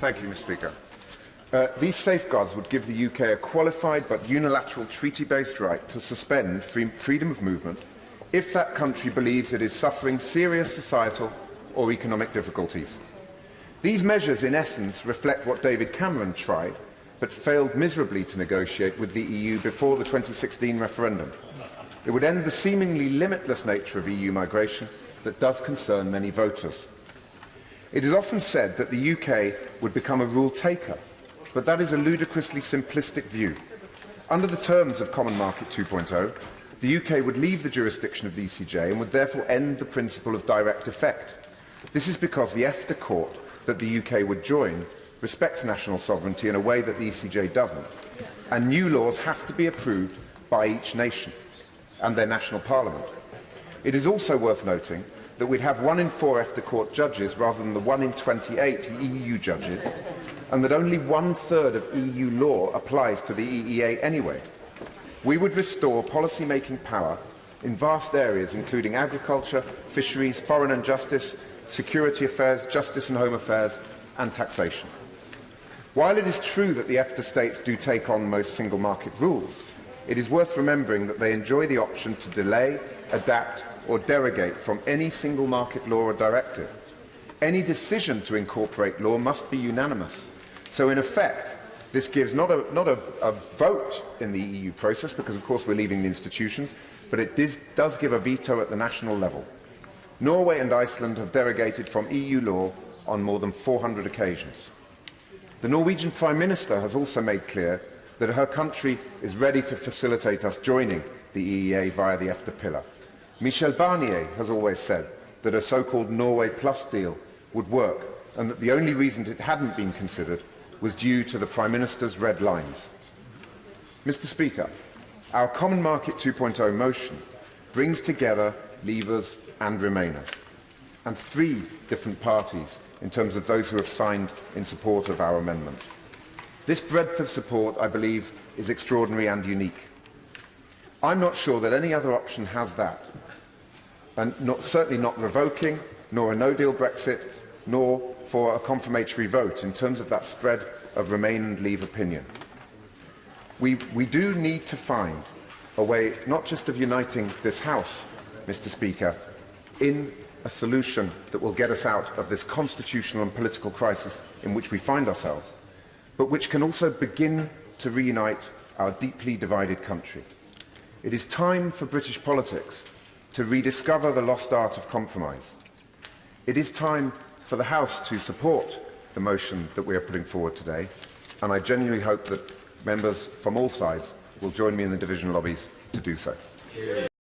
Thank you, Mr. Speaker. These safeguards would give the UK a qualified but unilateral treaty-based right to suspend freedom of movement if that country believes it is suffering serious societal or economic difficulties. These measures, in essence, reflect what David Cameron tried but failed miserably to negotiate with the EU before the 2016 referendum. It would end the seemingly limitless nature of EU migration that does concern many voters. It is often said that the UK would become a rule-taker, but that is a ludicrously simplistic view. Under the terms of Common Market 2.0, the UK would leave the jurisdiction of the ECJ and would therefore end the principle of direct effect. This is because the EFTA court that the UK would join respects national sovereignty in a way that the ECJ doesn't, and new laws have to be approved by each nation and their national parliament. It is also worth noting that we'd have 1 in 4 EFTA court judges rather than the 1 in 28 EU judges, and that only 1/3 of EU law applies to the EEA anyway. We would restore policy-making power in vast areas including agriculture, fisheries, foreign and justice, security affairs, justice and home affairs, and taxation. While it is true that the EFTA states do take on most single market rules, it is worth remembering that they enjoy the option to delay, adapt or derogate from any single market law or directive. Any decision to incorporate law must be unanimous. So in effect, this gives not a vote in the EU process, because of course we're leaving the institutions, but it does give a veto at the national level. Norway and Iceland have derogated from EU law on more than 400 occasions. The Norwegian Prime Minister has also made clear that her country is ready to facilitate us joining the EEA via the EFTA pillar. Michel Barnier has always said that a so-called Norway Plus deal would work, and that the only reason it hadn't been considered was due to the Prime Minister's red lines. Mr. Speaker, our Common Market 2.0 motion brings together leavers and remainers, and 3 different parties in terms of those who have signed in support of our amendment. This breadth of support, I believe, is extraordinary and unique. I'm not sure that any other option has that, and certainly not revoking, nor a no-deal Brexit, nor for a confirmatory vote in terms of that spread of Remain and Leave opinion. We do need to find a way not just of uniting this House, Mr. Speaker, in a solution that will get us out of this constitutional and political crisis in which we find ourselves, but which can also begin to reunite our deeply divided country. It is time for British politics to rediscover the lost art of compromise. It is time for the House to support the motion that we are putting forward today, and I genuinely hope that members from all sides will join me in the division lobbies to do so.